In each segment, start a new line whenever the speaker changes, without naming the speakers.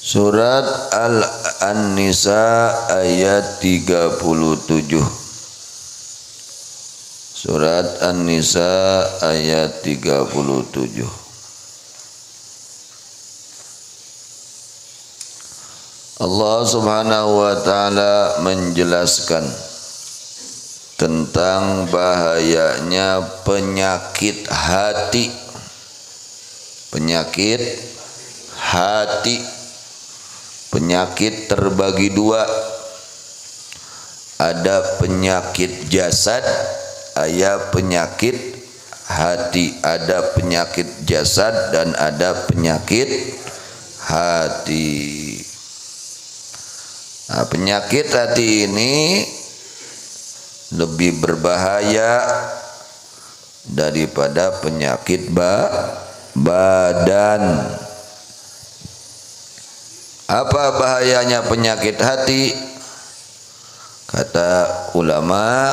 Surat An-Nisa ayat 37. Surat An-Nisa ayat 37. Allah Subhanahu wa ta'ala menjelaskan tentang bahayanya penyakit hati. Penyakit hati. Penyakit terbagi dua. Ada penyakit jasad, ada penyakit hati. Ada penyakit jasad dan ada penyakit hati. Nah, penyakit hati ini lebih berbahaya daripada penyakit badan. Apa bahayanya penyakit hati? Kata ulama,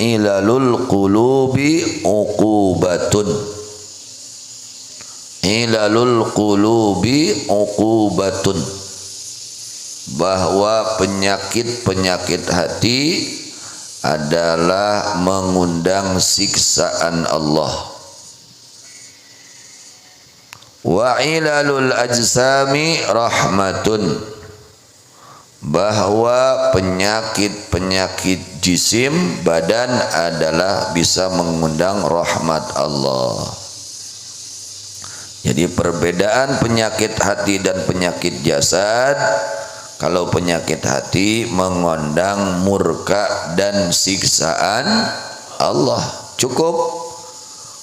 ilalul qulubi uqubatun. Ilalul qulubi uqubatun. Bahwa penyakit-penyakit hati adalah mengundang siksaan Allah. Wa ilalul ajsami rahmatun. Bahwa penyakit-penyakit jisim badan adalah bisa mengundang rahmat Allah. Jadi perbedaan penyakit hati dan penyakit jasad, kalau penyakit hati mengundang murka dan siksaan Allah. Cukup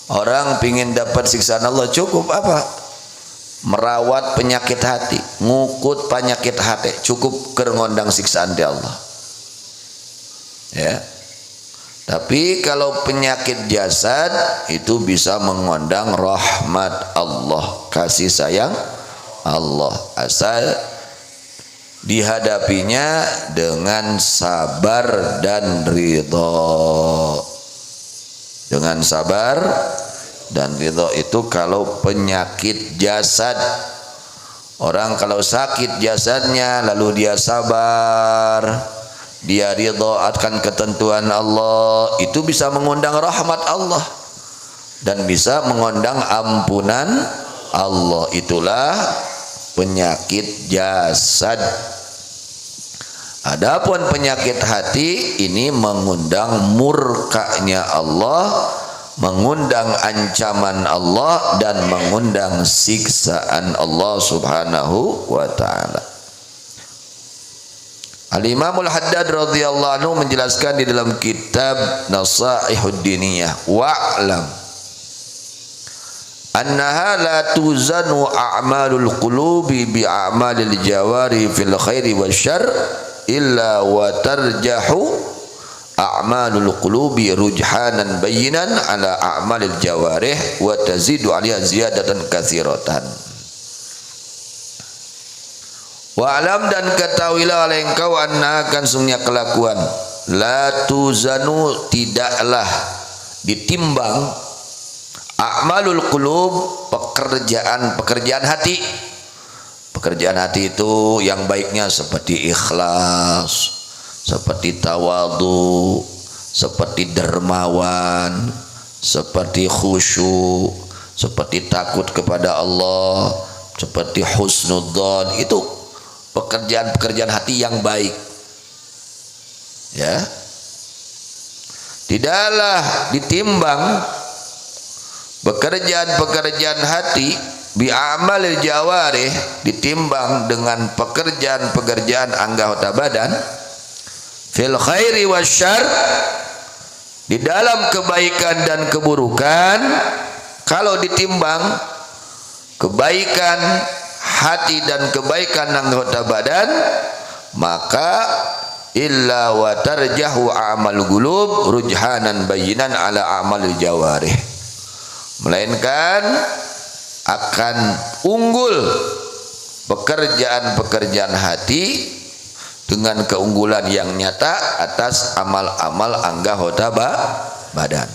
orang pingin dapat siksaan Allah, cukup apa? Merawat penyakit hati, ngukut penyakit hati, cukup kerngondang siksaan di Allah. Ya. Tapi kalau penyakit jasad itu bisa mengundang rahmat Allah, kasih sayang Allah, asal dihadapinya dengan sabar dan ridho. Dengan sabar dan ridho itu kalau penyakit jasad. Orang kalau sakit jasadnya lalu dia sabar, dia ridho akan ketentuan Allah, itu bisa mengundang rahmat Allah dan bisa mengundang ampunan Allah. Itulah penyakit jasad. Adapun penyakit hati ini mengundang murkanya Allah, mengundang ancaman Allah dan mengundang siksaan Allah Subhanahu wa ta'ala. Al-Imamul Haddad radhiyallahu anhu menjelaskan di dalam kitab Nasaihud Diniyah, wa'lam annaha la tuzanu a'malul qulubi bi a'malil jawari fil khairi wasyarr illa wa tarjahu a'malul qulubi rujhanan bayinan ala a'malil jawarih wa tazidu 'alaiha ziyadatan katsiratan. Wa alam, dan ketahuilah oleh engkau anna akan sungguhnya kelakuan la tuzanu, tidaklah ditimbang a'malul qulub, pekerjaan hati. Pekerjaan hati itu yang baiknya seperti ikhlas, seperti tawadhu, seperti dermawan, seperti khusyuk, seperti takut kepada Allah, seperti husnudzon. Itu pekerjaan-pekerjaan hati yang baik. Ya. Tidaklah ditimbang pekerjaan-pekerjaan hati bi amalil jawarih, ditimbang dengan pekerjaan-pekerjaan anggota badan fil khairi wasyarr, di dalam kebaikan dan keburukan. Kalau ditimbang kebaikan hati dan kebaikan anggota badan, maka illa wa tarjahu amal qulub rujhanan bayinan ala amalil jawarih, melainkan akan unggul pekerjaan-pekerjaan hati dengan keunggulan yang nyata atas amal-amal anggota badan,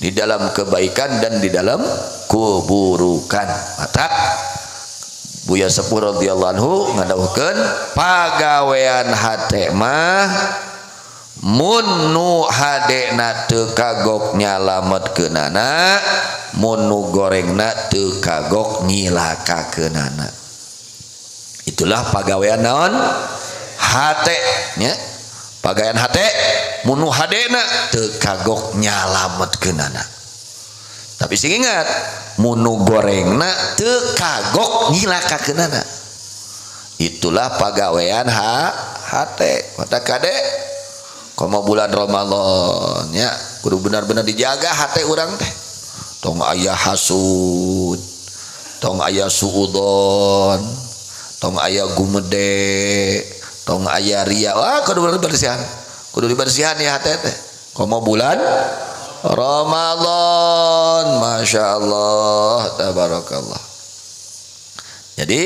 di dalam kebaikan dan di dalam keburukan. Maka Buya Sepuh radhiyallahu anhu ngadawuhkeun pagawean hate mah mun nu hadena teu kagok nyalametkeunana, mun nu gorengna teu kagok nyilakakeunana. Itulah pagawean naon? Hate nya. Pagawean hate mun nu hadena teu kagok nyalametkeunana. Tapi sing ingat, mun nu gorengna teu kagok nyilakakeunana. Itulah pagawean hate. Mata kade komo bulan Ramadan ya kudu benar-benar dijaga hati urang teh. Tong aya hasud, tong aya suudon, tong aya gumede, tong aya ria. Wah kudu bersihan. Kudu dibersihan ya hati teh. Komo bulan Ramadan, Masya Allah, tabarakallah. Jadi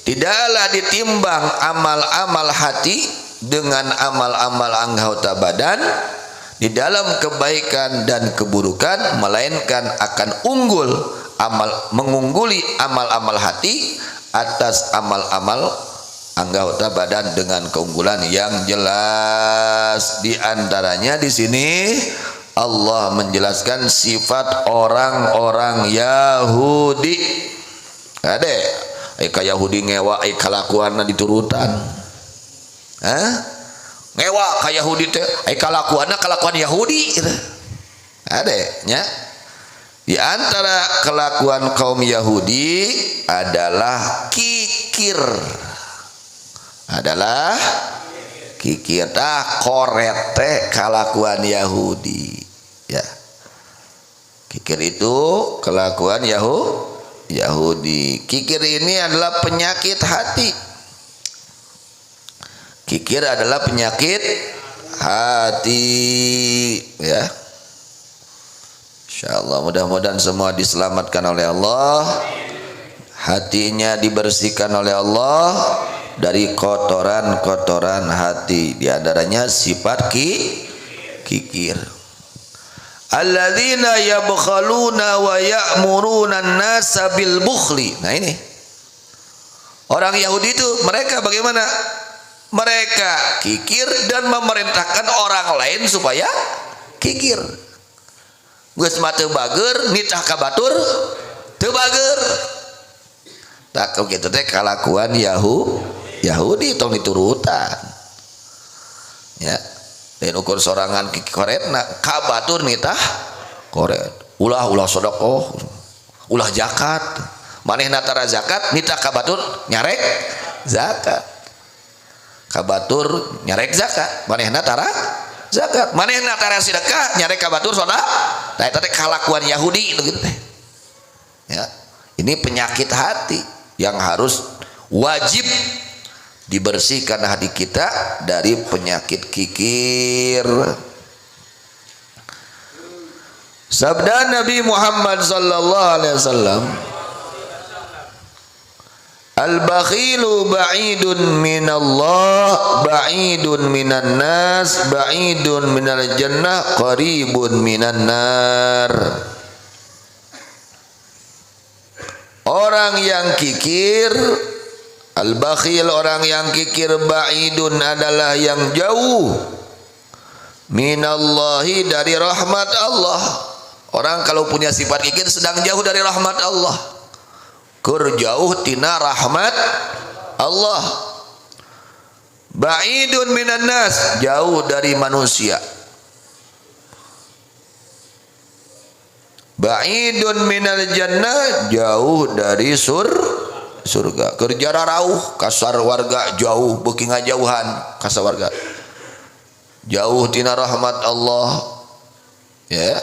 tidaklah ditimbang amal-amal hati dengan amal-amal anggota badan di dalam kebaikan dan keburukan, melainkan akan mengungguli amal-amal hati atas amal-amal anggota badan dengan keunggulan yang jelas. Di antaranya di sini Allah menjelaskan sifat orang-orang Yahudi. Ade, ka Yahudi ngewa kalakuanna diturutan. Ngewa ka Yahudi teh kalakuanna kalakuan Yahudi gitu. Ade nya. Di antara kelakuan kaum Yahudi adalah kikir. Adalah kikir koret teh kalakuan Yahudi ya. Kikir itu kelakuan Yahudi. Kikir ini adalah penyakit hati. Kikir adalah penyakit hati ya. Insyaallah mudah-mudahan semua diselamatkan oleh Allah. Hatinya dibersihkan oleh Allah dari kotoran-kotoran hati. Di antaranya sifat kikir. Alladzina yabkhaluna wa ya'muruna an-nasa bil bukhli. Nah ini. Orang Yahudi itu mereka bagaimana? Mereka kikir dan memerintahkan orang lain supaya kikir. Geus mah teu bager nitah ka batur teu bager. Tak kitu teh kalakuan Yahudi tong diturutan. Ya. Dan ukur sorangan koretna ka batur nitah koret. Ulah sedekah, ulah zakat. Manehna tara zakat nitah ka batur nyarek zakat. Kabatur nyarek zakat, manehna tara zakat, manehna tara sedekah nyarek kabatur soda. Nah itu teh kalakuan Yahudi gitu teh. Ya, ini penyakit hati yang harus wajib dibersihkan hati kita dari penyakit kikir. Sabda Nabi Muhammad sallallahu alaihi wasallam, al-bakhilu ba'idun minallah, ba'idun minan nas, ba'idun minal jannah, qaribun minan nar. Orang yang kikir, al-bakhil orang yang kikir, ba'idun adalah yang jauh, minallahi dari rahmat Allah. Orang kalau punya sifat kikir sedang jauh dari rahmat Allah. Kur jauh tina rahmat Allah. Ba'idun minan nas, jauh dari manusia. Ba'idun minal jannah, jauh dari surga. Keur jararauh kasar warga jauh beuki ngajauhan kasar warga. Jauh tina rahmat Allah. Ya.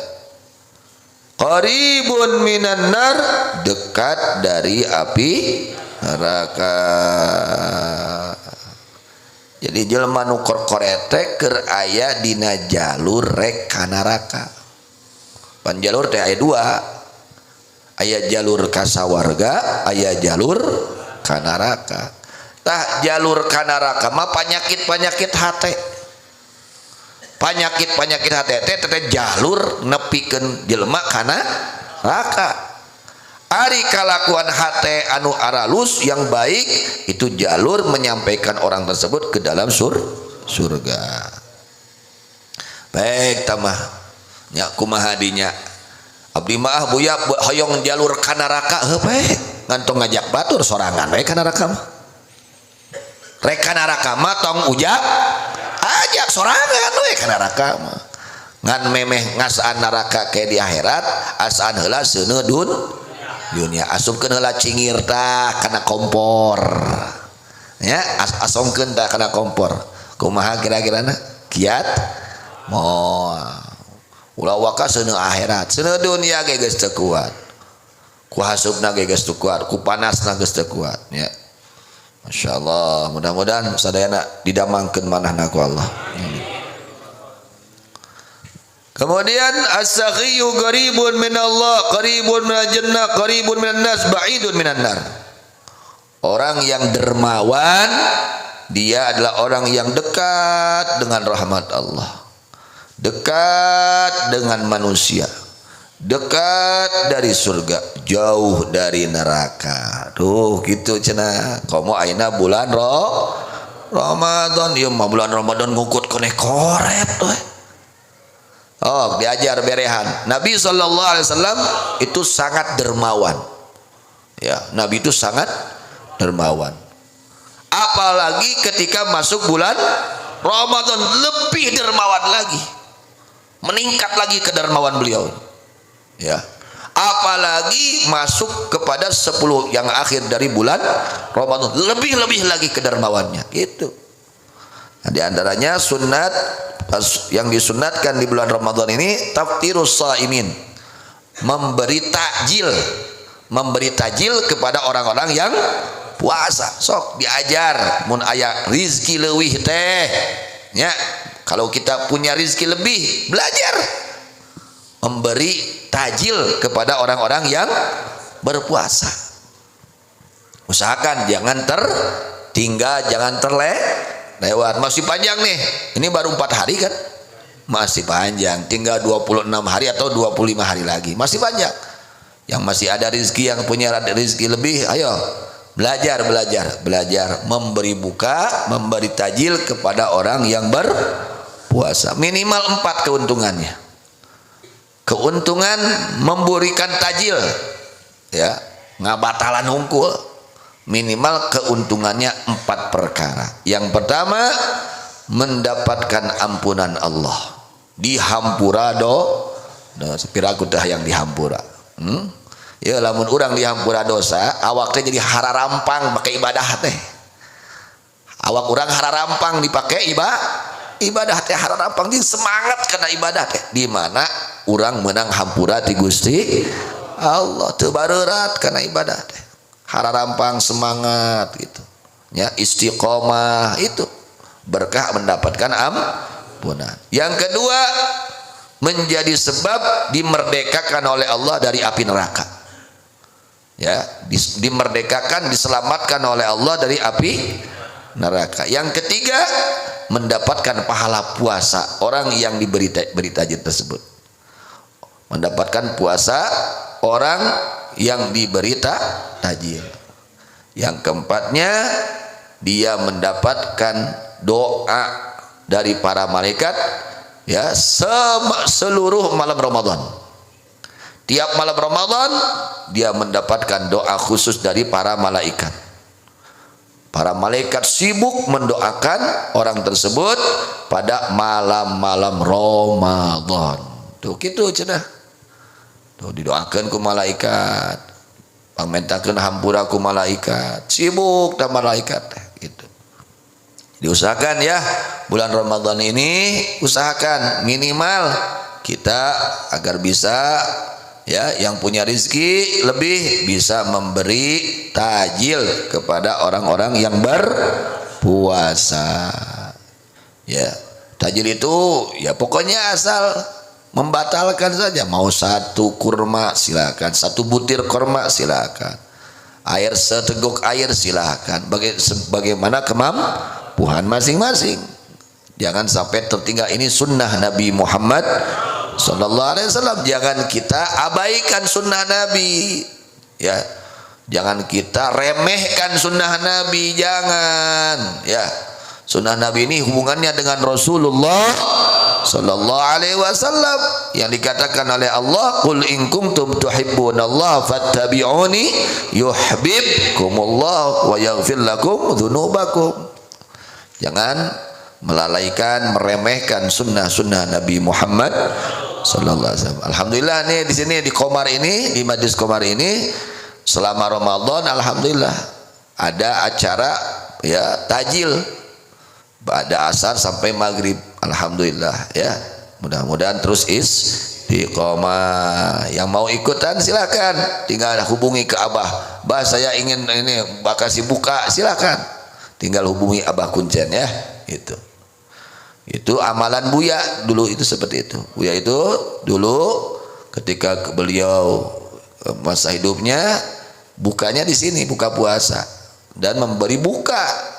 Qaribun minan nar, dekat dari api neraka. Jadi jelema nu korkorete keur aya dina jalur rek ka neraka. Pan jalur teh aya dua. Aya jalur ka sawarga, aya jalur ka neraka. Tah jalur ka neraka mah penyakit-penyakit hate. Penyakit-penyakit hati teh jalur nepikeun jelema kana neraka. Ari kalakuan hate anu aralus yang baik itu jalur menyampaikan orang tersebut ke dalam surga. Baik tamah nya kumaha dinya abdi mah buya hoyong jalur ka neraka heuh bae ngantong ngajak batur sorangan we ka neraka mah. Rek ka neraka mah tong ujak ajak sorangan we ka neraka mah. Ngan memeh ngasaan neraka ke di akhirat asaan heula seuneu dunia asupkeun heula cingir tah kana kompor ya asongkeun tah kana kompor kumaha kira-kirana kiat moal ulah waka seuneu akhirat seuneu dunia ge geus teu kuat ku hasupna ge geus teu kuat ku panasna geus teu kuat ya masyaallah mudah-mudahan sadayana didamangkeun manahna ku Allah. Kemudian as-sakhiyu qaribun minallah, qaribun minal jannah, qaribun minan nas, ba'idun minan nar. Orang yang dermawan dia adalah orang yang dekat dengan rahmat Allah. Dekat dengan manusia. Dekat dari surga, jauh dari neraka. Tuh gitu cenah. Komo ayeuna bulan Ramadan, ieu mah bulan Ramadan ngukut keneh koret tuh. Oh, diajar berehan. Nabi SAW itu sangat dermawan. Ya, Nabi itu sangat dermawan. Apalagi ketika masuk bulan Ramadan lebih dermawan lagi. Meningkat lagi kedermawan beliau. Ya. Apalagi masuk kepada 10 yang akhir dari bulan Ramadan lebih lagi kedermawannya. Gitu. Nah, di antaranya sunat yang disunatkan di bulan Ramadan ini taftirus shaimin, memberi takjil kepada orang-orang yang puasa. Sok diajar mun aya rizki leuwih teh nya, kalau kita punya rizki lebih belajar memberi takjil kepada orang-orang yang berpuasa. Usahakan jangan tertinggal, jangan lewat. Masih panjang nih, ini baru 4 hari kan, masih panjang, tinggal 26 hari atau 25 hari lagi, masih panjang. Yang masih ada rezeki, yang punya rezeki lebih, ayo belajar memberi buka, memberi tajil kepada orang yang berpuasa. Minimal 4 keuntungannya. Keuntungan memberikan tajil, ya, ngabatalan hungkul. Minimal keuntungannya 4 perkara. Yang pertama, mendapatkan ampunan Allah. Dihampura sepiraku dah yang dihampura. Ya lamun urang dihampura dosa, awaknya jadi hararampang pakai ibadah teh. Awak urang hararampang dipakai ibadah teh, hararampang di semangat karena ibadah teh. Di mana urang menang hampura ti Gusti Allah teu bareurat karena ibadah teh. Hararampang semangat gitu ya, istiqomah itu berkah mendapatkan ampunan. Yang kedua, menjadi sebab dimerdekakan oleh Allah dari api neraka ya, dimerdekakan, diselamatkan oleh Allah dari api neraka. Yang ketiga, mendapatkan pahala puasa orang yang diberi tajil tersebut, mendapatkan puasa orang yang diberi tajil. Yang keempatnya, dia mendapatkan doa dari para malaikat ya seluruh malam Ramadan. Tiap malam Ramadan dia mendapatkan doa khusus dari para malaikat. Para malaikat sibuk mendoakan orang tersebut pada malam-malam Ramadan. Tuh gitu cenah. Tuh didoakan ku malaikat, pamentakeun hampura ku malaikat, sibuk dah malaikat gitu. Diusahakan ya bulan Ramadan ini, usahakan minimal kita agar bisa ya, yang punya rezeki lebih bisa memberi tajil kepada orang-orang yang berpuasa. Ya, tajil itu ya pokoknya asal membatalkan saja. Mau 1 kurma silakan, 1 butir kurma silakan, air seteguk air silakan, bagaimana kemampuan masing-masing. Jangan sampai tertinggal. Ini sunnah Nabi Muhammad sallallahu alaihi wasallam. Jangan kita abaikan sunnah Nabi ya. Jangan kita remehkan sunnah Nabi, jangan ya. Sunnah Nabi ini hubungannya dengan Rasulullah sallallahu alaihi wasallam yang dikatakan oleh Allah, qul in kuntum tuhibbunallaha fattabi'uni yuhibbukumullah wa yaghfir lakum dzunubakum. Jangan melalaikan, meremehkan sunnah-sunnah Nabi Muhammad sallallahu alaihi wasallam. Alhamdulillah nih di sini di Komar ini, di Majlis Komar ini selama Ramadan alhamdulillah ada acara ya tajil pada asar sampai maghrib, alhamdulillah ya. Mudah-mudahan terus istiqomah. Yang mau ikutan silakan, tinggal hubungi ke Abah. Bah saya ingin ini bakasi buka, silakan. Tinggal hubungi Abah Kuncen ya. Itu amalan Buya dulu itu seperti itu. Buya itu dulu ketika beliau masa hidupnya bukanya di sini, buka puasa dan memberi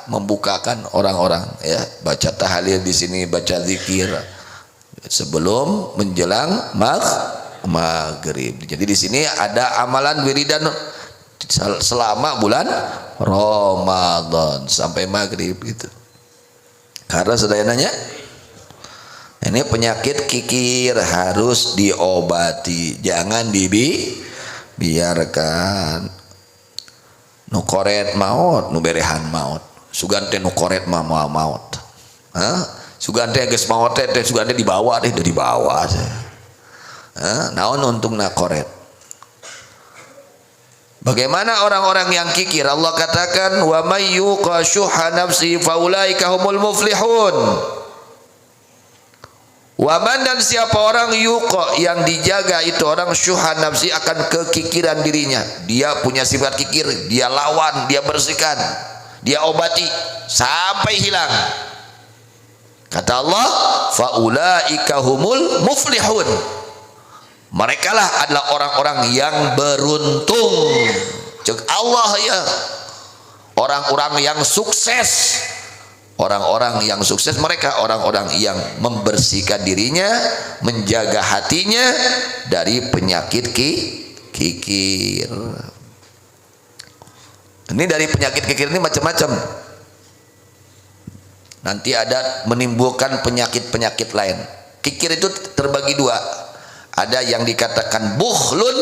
membukakan orang-orang ya, baca tahlil di sini, baca zikir sebelum menjelang maghrib. Jadi di sini ada amalan wiridan selama bulan Ramadan sampai maghrib gitu. Karena saya nanya, ini penyakit kikir harus diobati, jangan dibiarkan. Nu koret maut, nu berehan maut. Sugante nu koret mah maut. Sugante geus maut teh sugante dibawa deh, dari bawah teh. Naon untungna koret. Bagaimana orang-orang yang kikir? Allah katakan wa may yuqa syuha nafsi faulaika humul muflihun. Waman, dan siapa orang yuqa yang dijaga itu orang syuha nafsi akan kekikiran dirinya, dia punya sifat kikir, dia lawan, dia bersihkan, dia obati sampai hilang. Kata Allah, faulaika humul muflihun. Merekalah adalah orang-orang yang beruntung. Cek Allah ya. Orang-orang yang sukses. Orang-orang yang sukses mereka orang-orang yang membersihkan dirinya, menjaga hatinya dari penyakit kikir. Ini dari penyakit kikir ini macam-macam. Nanti ada menimbulkan penyakit-penyakit lain. Kikir itu terbagi dua. Ada yang dikatakan bukhlun,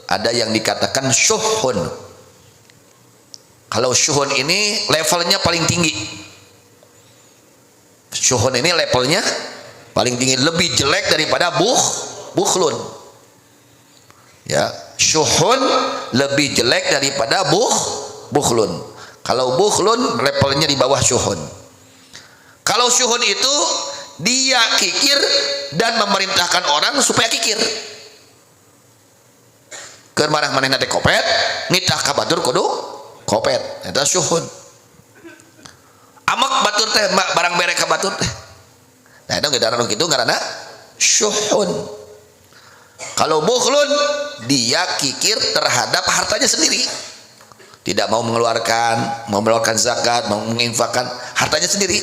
ada yang dikatakan syuhun. Kalau syuhun ini levelnya paling tinggi. Syuhun ini levelnya paling tinggi, lebih jelek daripada bukhlun. Ya, syuhun lebih jelek daripada bukhlun. Kalau bukhlun levelnya di bawah syuhun. Kalau syuhun itu dia kikir dan memerintahkan orang supaya kikir. Keur marah manehna teh kopet, nitah ka batur kudu kopet. Eta syuhun. Amak batur teh barang bere ka batur teh. Nah, itu ngaranna kitu ngaranna syuhun. Kalau bukhlun dia kikir terhadap hartanya sendiri. Tidak mau mengeluarkan zakat, mau menginfakkan hartanya sendiri.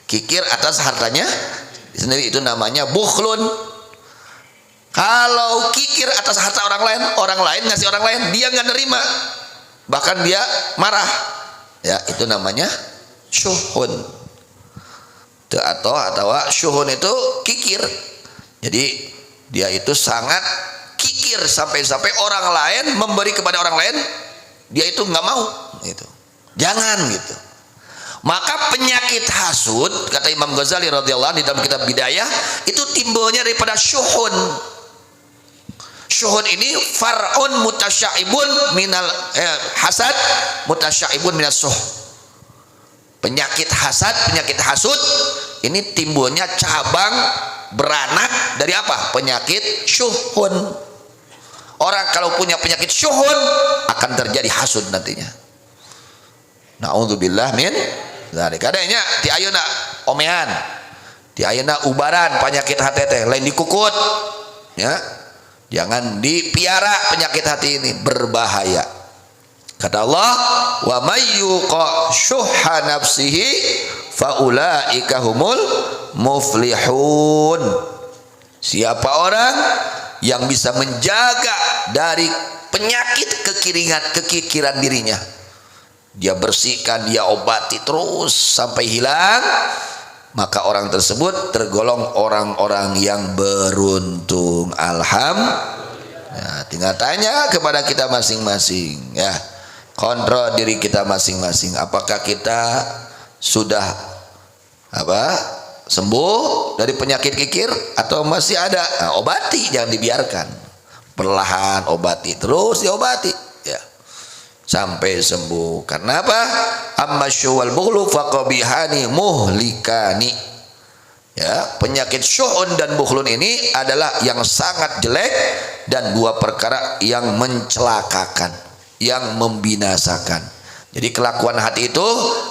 Kikir atas hartanya sendiri, itu namanya bukhlun. Kalau kikir atas harta orang lain ngasih orang lain, dia nggak nerima, bahkan dia marah, ya itu namanya syuhun. Atau syuhun itu kikir. Jadi dia itu sangat kikir sampai orang lain memberi kepada orang lain, dia itu nggak mau gitu. Jangan gitu. Maka penyakit hasud, kata Imam Ghazali radhiyallahu anhu di dalam kitab Bidayah, itu timbulnya daripada syuhun. Syuhun ini far'un mutasyaibun minal hasad, mutasyaibun minas syuh. Penyakit hasad, penyakit hasud ini timbulnya cabang beranak dari apa? Penyakit syuhun. Orang kalau punya penyakit syuhun akan terjadi hasud nantinya. Na'udzubillah min dzalik. Kadanya ti ayeuna omean, ti ayeuna ubaran penyakit hati teh lain dikukut. Ya. Jangan dipiara penyakit hati ini, berbahaya. Kata Allah, wa may yuqa syuhha nafsihi faulaika humul muflihun. Siapa orang yang bisa menjaga dari penyakit kekikiran dirinya. Dia bersihkan, dia obati terus sampai hilang, maka orang tersebut tergolong orang-orang yang beruntung. Ya, tinggal tanya kepada kita masing-masing, ya, kontrol diri kita masing-masing, apakah kita sudah sembuh dari penyakit kikir atau masih ada. Nah, obati, jangan dibiarkan, perlahan obati, terus diobati ya sampai sembuh. Karena apa? Ammasyu wal bughlu faqabihani muhlikani. Ya, penyakit syu'un dan bukhlun ini adalah yang sangat jelek dan dua perkara yang mencelakakan, yang membinasakan. Jadi kelakuan hati itu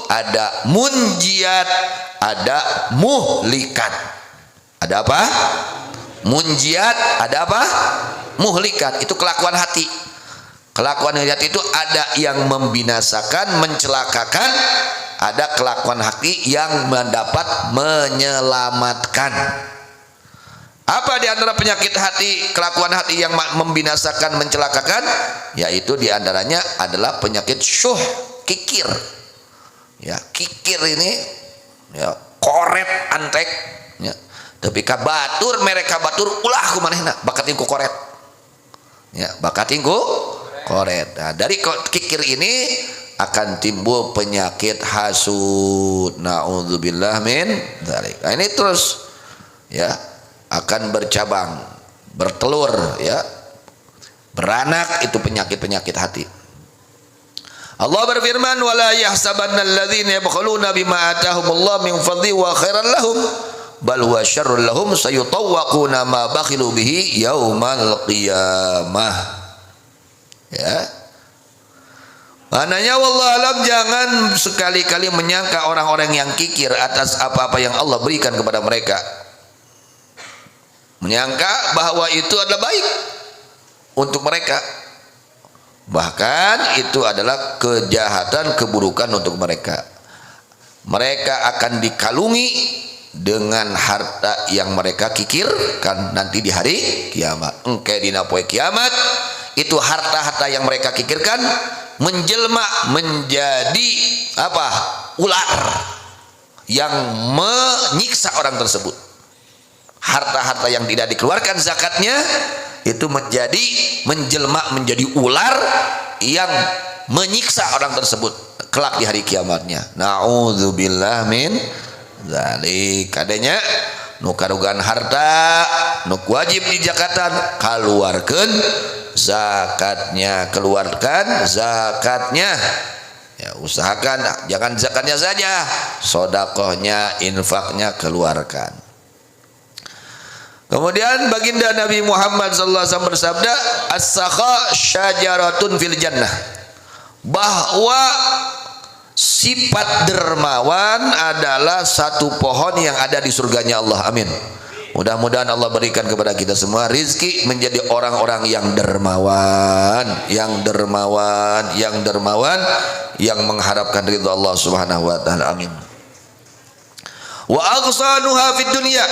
ada munjiat, ada muhlikat. Ada apa? Munjiat, ada apa? Muhlikat. Itu kelakuan hati. Kelakuan hati itu ada yang membinasakan, mencelakakan, ada kelakuan hati yang mendapat menyelamatkan. Apa di antara penyakit hati, kelakuan hati yang membinasakan, mencelakakan? Yaitu di antaranya adalah penyakit syuh, kikir. Ya, kikir ini ya koret antek ya. Tapi kabatur mereka batur ulah kumanehna bakatin ku koret. Ya, bakatin ku koret. Nah, dari kikir ini akan timbul penyakit hasud. Naudzubillah min dzalik. Nah, ini terus ya akan bercabang, bertelur ya. Beranak itu penyakit-penyakit hati. Allah berfirman, wala yahsabanna alladzina yabkhuluna bima atahumullah min fadli wa khairan lahum bal huwa syarrul lahum sayutawwaquna ma bakhilu bihi yaumal qiyamah. Ya. Maknanya wallahu alam, jangan sekali-kali menyangka orang-orang yang kikir atas apa-apa yang Allah berikan kepada mereka, menyangka bahwa itu adalah baik untuk mereka, bahkan itu adalah kejahatan, keburukan untuk mereka. Mereka akan dikalungi dengan harta yang mereka kikirkan nanti di hari kiamat. Engke dina poe kiamat itu harta-harta yang mereka kikirkan menjelma menjadi apa? Ular yang menyiksa orang tersebut. Harta-harta yang tidak dikeluarkan zakatnya itu menjelma menjadi ular yang menyiksa orang tersebut kelak di hari kiamatnya. Nauzubillah min dzalik. Kadenya nu karugan harta nu wajib di zakatan, keluarkan zakatnya, keluarkan zakatnya. Ya, usahakan jangan zakatnya saja, sedekahnya, infaknya keluarkan. Kemudian baginda Nabi Muhammad SAW bersabda, as-sakha syajaratun fil jannah, bahwa sifat dermawan adalah satu pohon yang ada di surganya Allah. Amin. Mudah-mudahan Allah berikan kepada kita semua rizki menjadi orang-orang yang dermawan, yang mengharapkan ridha Allah Subhanahu wa taala. Amin. Wa aghsanuha fid dunya,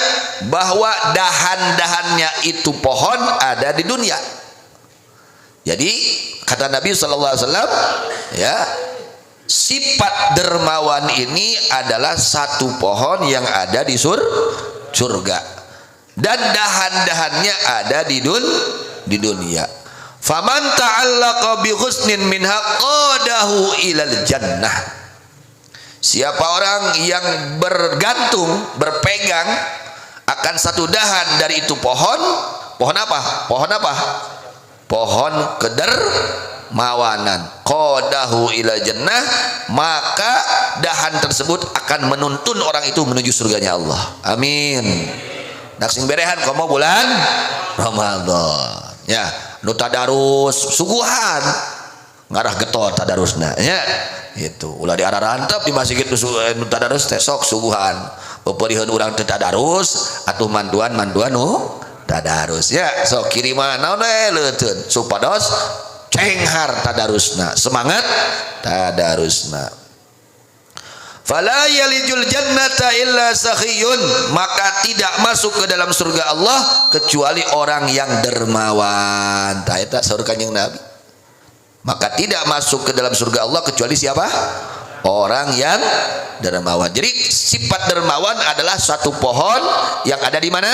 bahwa dahan-dahannya itu pohon ada di dunia. Jadi kata Nabi sallallahu alaihi wasallam ya, sifat dermawan ini adalah satu pohon yang ada di surga. Dan dahan-dahannya ada di dunia. Faman ta'allaqa bi husnin minha qadahu ilal jannah. Siapa orang yang bergantung, berpegang akan satu dahan dari itu pohon apa? Pohon kedermawanan. Qadahu ilal jannah, maka dahan tersebut akan menuntun orang itu menuju surganya Allah. Amin. Nak sing berehan komo bulan Ramadan ya, nu tadarus suguhan ngarah getol tadarusna ya, itu ulah diararantep di masjid nu tadarus teh sok suguhan beperieun urang teu tadarus atuh manduan nu tadarus ya, sok kiriman naon we leuteun supados cenghar tadarusna, semangat tadarusna. Fala yalijul jannata illa sakhiyun, maka tidak masuk ke dalam surga Allah kecuali orang yang dermawan. Tah eta saur Kanjeng Nabi. Maka tidak masuk ke dalam surga Allah kecuali siapa? Orang yang dermawan. Jadi sifat dermawan adalah satu pohon yang ada di mana?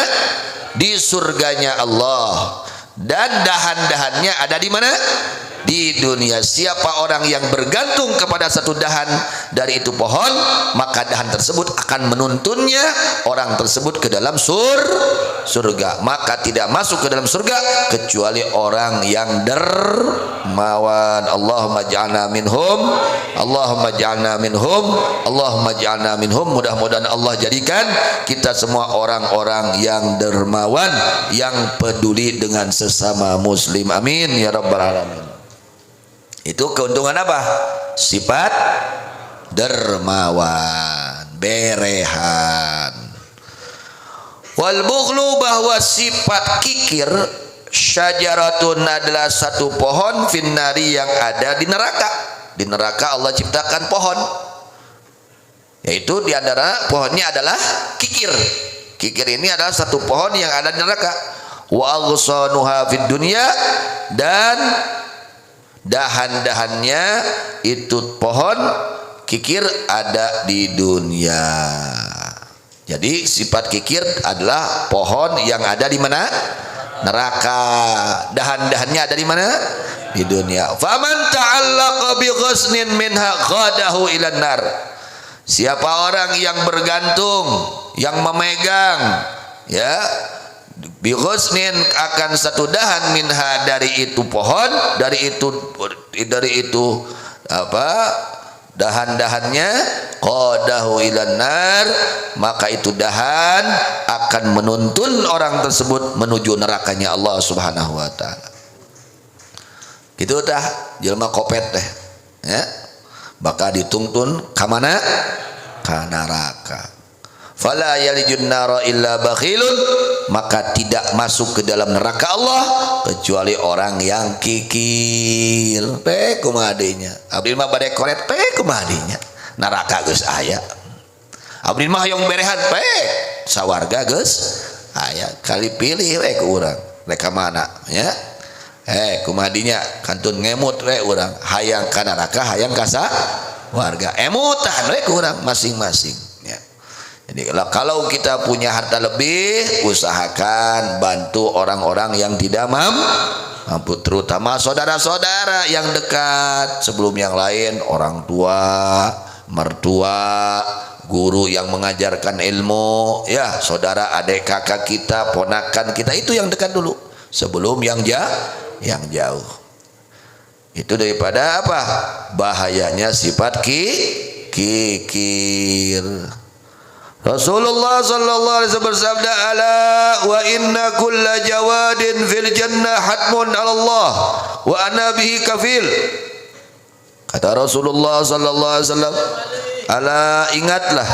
Di surganya Allah. Dan dahan-dahannya ada di mana? Di dunia. Siapa orang yang bergantung kepada satu dahan dari itu pohon, maka dahan tersebut akan menuntunnya orang tersebut ke dalam surga. Maka tidak masuk ke dalam surga kecuali orang yang dermawan. Allahumma ja'alna minhum, Allahumma ja'alna minhum, Allahumma ja'alna minhum. Mudah-mudahan Allah jadikan kita semua orang-orang yang dermawan, yang peduli dengan sesama muslim. Amin ya rabbal alamin. Itu keuntungan apa? Sifat dermawan, berehan. Wal bukhlu, bahwa sifat kikir, syajaratun adalah satu pohon finnari yang ada di neraka. Di neraka Allah ciptakan pohon, yaitu di antara pohonnya adalah kikir. Kikir ini adalah satu pohon yang ada di neraka. Wa aghsanuha fid dunya, dan dahan-dahannya itu pohon kikir ada di dunia. Jadi sifat kikir adalah pohon yang ada di mana? Neraka. Dahan-dahannya ada di mana? Di dunia. Faman ta'allaqa bi ghusnin minha ghadahu ilan nar. Siapa orang yang bergantung, yang memegang, ya, bi ghusnin, akan satu dahan minha dari itu pohon, dari itu apa, dahan-dahannya, qadahu ilan nar, maka itu dahan akan menuntun orang tersebut menuju nerakanya Allah Subhanahu wa taala. Gitu tah jelema kopet teh, ya, bakal dituntun ka mana? Ka neraka. Fala yalijun nara illa bakhilun, maka tidak masuk ke dalam neraka Allah kecuali orang yang kikir. Pe kumaha dinya? Abdi mah bade koret pe kumaha dinya? Neraka geus aya. Abdi mah hayang berehan pe sawarga geus aya. Kali pilih we ku urang. Rek ka mana ya? Kumaha dinya? Kantun ngemut we urang. Hayang ka neraka, hayang ka sawarga. Emutan we ku urang masing-masing. Jadi kalau kita punya harta lebih, usahakan bantu orang-orang yang tidak mampu, terutama saudara-saudara yang dekat sebelum yang lain, orang tua, mertua, guru yang mengajarkan ilmu, ya, saudara, adik, kakak kita, ponakan kita, itu yang dekat dulu sebelum yang jauh. Itu daripada apa? Bahayanya sifat kikir. Rasulullah sallallahu alaihi wasallam bersabda, ala wa inna kulla jawadin fil jannah hatmun 'ala Allah wa ana bihi kafil. Kata Rasulullah sallallahu alaihi wasallam, ala, ingatlah,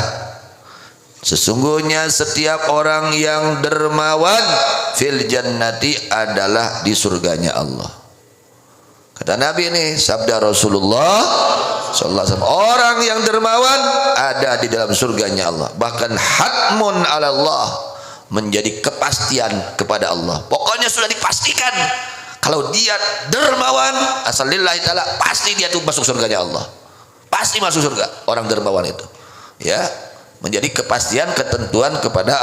sesungguhnya setiap orang yang dermawan fil jannati adalah di surganya Allah. Kata Nabi ini, sabda Rasulullah sallallahu alaihi wasallam, orang yang dermawan ada di dalam surganya Allah. Bahkan hatmun 'ala Allah, menjadi kepastian kepada Allah. Pokoknya sudah dipastikan kalau dia dermawan asal lillahi taala, pasti dia tuh masuk surganya Allah. Pasti masuk surga orang dermawan itu. Ya, menjadi kepastian, ketentuan kepada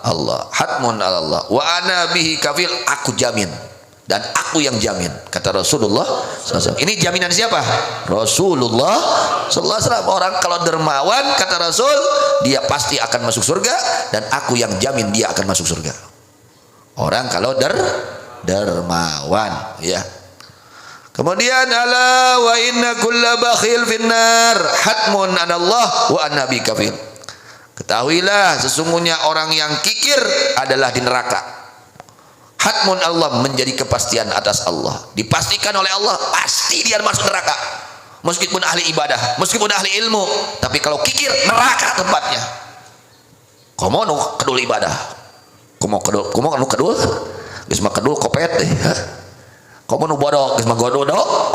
Allah. Hatmun 'ala Allah wa ana bihi kafil, aku jamin dan aku yang jamin, kata Rasulullah SAW. Ini jaminan siapa? Rasulullah SAW. Orang kalau dermawan, kata Rasul, dia pasti akan masuk surga, dan aku yang jamin dia akan masuk surga. Orang kalau dermawan, ya. Kemudian ala wa inna kulla bakhil finnar hatmun anallah wa annabi kafil. Ketahuilah sesungguhnya orang yang kikir adalah di neraka. Hatmun Allah, menjadi kepastian atas Allah, dipastikan oleh Allah, pasti dia masuk neraka, meskipun ahli ibadah, meskipun ahli ilmu, tapi kalau kikir, neraka tempatnya. Komo nu kedul ibadah, komo nu kedul, geus mah kedul kopet deh. Komo nu bodoh, geus mah bodoh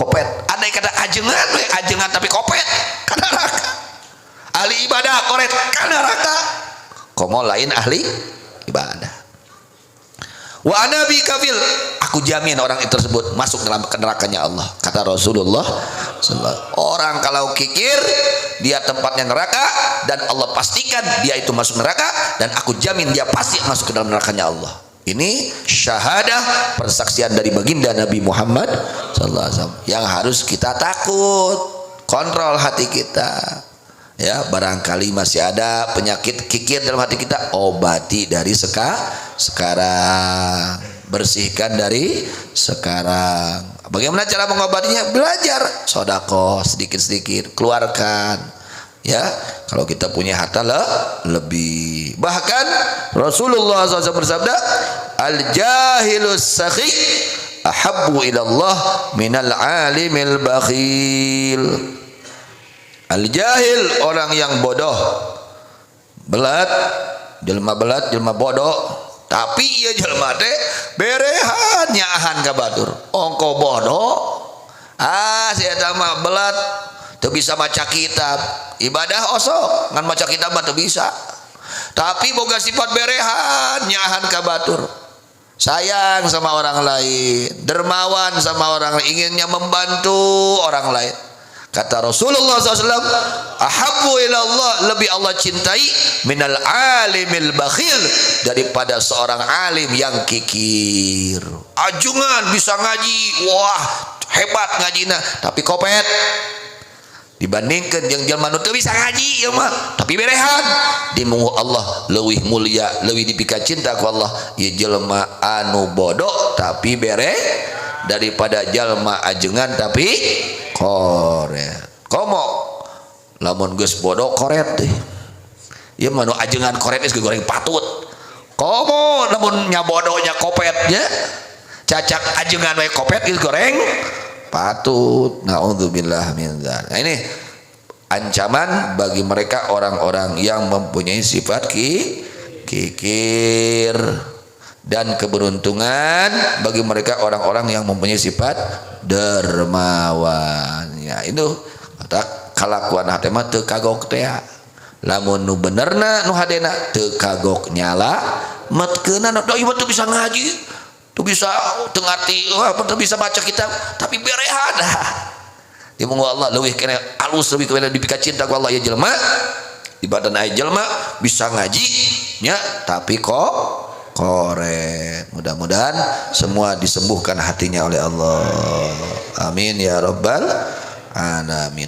kopet. Andai kata ajengan tapi kopet, ka neraka. ahli ibadah koret ka neraka, komo lain ahli ibadah. Wa ana bi kafil, aku jamin orang itu tersebut masuk dalam nerakanya Allah. Kata Rasulullah sallallahu, orang kalau kikir dia tempatnya neraka, dan Allah pastikan dia itu masuk neraka, dan aku jamin dia pasti masuk ke dalam nerakanya Allah. Ini syahadah, persaksian dari baginda Nabi Muhammad sallallahu alaihi wasallam yang harus kita takut. Kontrol hati kita, ya, barangkali masih ada penyakit kikir dalam hati kita, obati dari sekarang, bersihkan dari sekarang. Bagaimana cara mengobatinya? Belajar sedekah sedikit-sedikit, keluarkan, ya. Kalau kita punya harta lebih. Bahkan Rasulullah SAW bersabda, al jahilus sakhi ahabbu ilallah minal alimil bakhil. Al jahil, orang yang bodoh, belat, jelma bodoh, tapi ieu jelma teh berehan nyahan ka batur. Ongko bodoh, si eta mah belat, teu bisa maca kitab, ibadah osok ngan maca kitab mah teu bisa. Tapi boga sifat berehan nyahan ka batur. Sayang sama orang lain, dermawan sama orang lain, inginnya membantu orang lain. Kata Rasulullah SAW, ahabbu ilallah, lebih Allah cintai minal alimil bakhil, daripada seorang alim yang kikir. Ajungan bisa ngaji, wah hebat ngajina, tapi kopet. Dibandingkan yang jelma nu teu bisa ngaji ya mah, tapi berehan di mungu Allah leuwih mulia, leuwih dipika cinta ku Allah ieu jelma anu bodoh tapi bere, daripada jelma ajengan tapi koret. Komo lamun geus bodoh koret teh, ieu mah nu ajengan koret geus goreng patut. Komo lamun nya bodohnya kopetnya cacak ajengan we kopet geus goreng patut. Naudzubillah min dzalik. Nah, ini ancaman bagi mereka orang-orang yang mempunyai sifat kikir, dan keberuntungan bagi mereka orang-orang yang mempunyai sifat dermawan. Ya, itu kata kalakuan hate mah teu kagok teh. Lamun nu benerna nu hadena teu kagok nyala metkeunna, da ieu teu bisa ngaji, tu bisa tengarti, teu bisa baca kitab, tapi berehan. Di mungu Allah leuwih kena alus, leuwih kena dipika cinta ku Allah ya jelema. Di badan aya jelema bisa ngaji nya tapi kok koret. Mudah-mudahan semua disembuhkan hatinya oleh Allah. Amin ya rabbal alamin.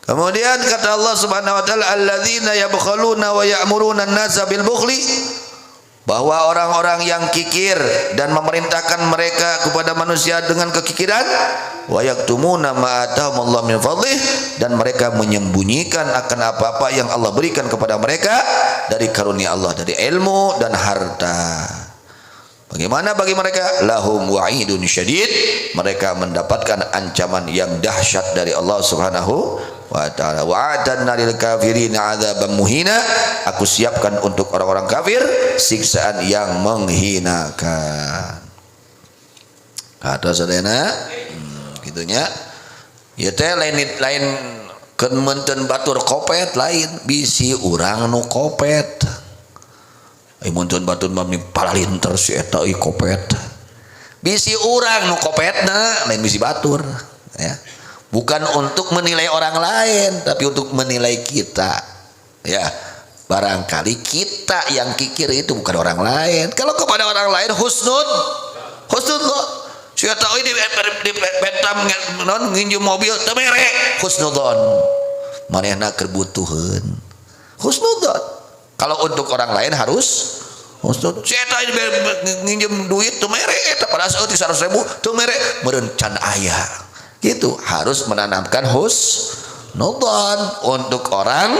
Kemudian kata Allah Subhanahu wa taala, alladzina yabkhaluna wa ya'muruna an-nasa bil bukhli, bahwa orang-orang yang kikir dan memerintahkan mereka kepada manusia dengan kekikiran, wa yaktumuna ma atahumullah min fadlih, dan mereka menyembunyikan akan apa-apa yang Allah berikan kepada mereka dari karunia Allah, dari ilmu dan harta. Bagaimana bagi mereka? Lahum wa'idun syadid, mereka mendapatkan ancaman yang dahsyat dari Allah Subhanahu wa ta'ala. Wa'adanna lil kafirin 'adzaban muhina, aku siapkan untuk orang-orang kafir siksaan yang menghinakan. Kata sadayana gitunya. Ya teh lain keun meunteun batur kopet, lain bisi urang nu kopet. Ai munteun batur mah palalinter si eta euy kopet. Bisi urang nu kopetna lain bisi batur, ya. Bukan untuk menilai orang lain, tapi untuk menilai kita, ya. Barangkali kita yang kikir itu bukan orang lain. Kalau kepada orang lain husnul kok. Sia tahu di betam non nginjem mobil teu mere husnudzon. Manehna keur butuheun. Husnudzon. Kalau untuk orang lain harus husnul. Sia tahu nginjem duit teu mere eta pada saeutik 100.000 teu mere meureun can aya. Gitu, harus menanamkan husnudzon untuk orang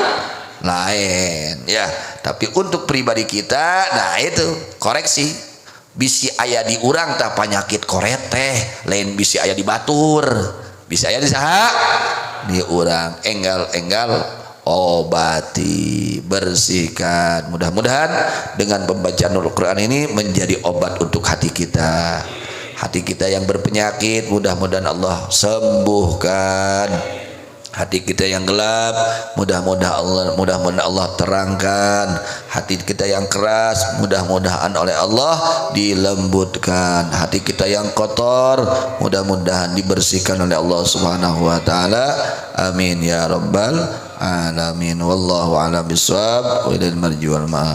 lain, ya. Tapi untuk pribadi kita, nah itu koreksi. Bisi aya di urang tah panyakit koret teh, lain bisi aya di batur, bisi aya di saha? Di urang. Enggal obati, bersihkan. Mudah-mudahan dengan pembacaan Al-Qur'an ini menjadi obat untuk hati kita. Hati kita yang berpenyakit mudah-mudahan Allah sembuhkan. Hati kita yang gelap, mudah-mudahan Allah terangkan. Hati kita yang keras, mudah-mudahan oleh Allah dilembutkan. Hati kita yang kotor, mudah-mudahan dibersihkan oleh Allah Subhanahu wa taala. Amin ya rabbal alamin. Wallahu a'lam bishawab. Wa ilal marji wal ma'ab.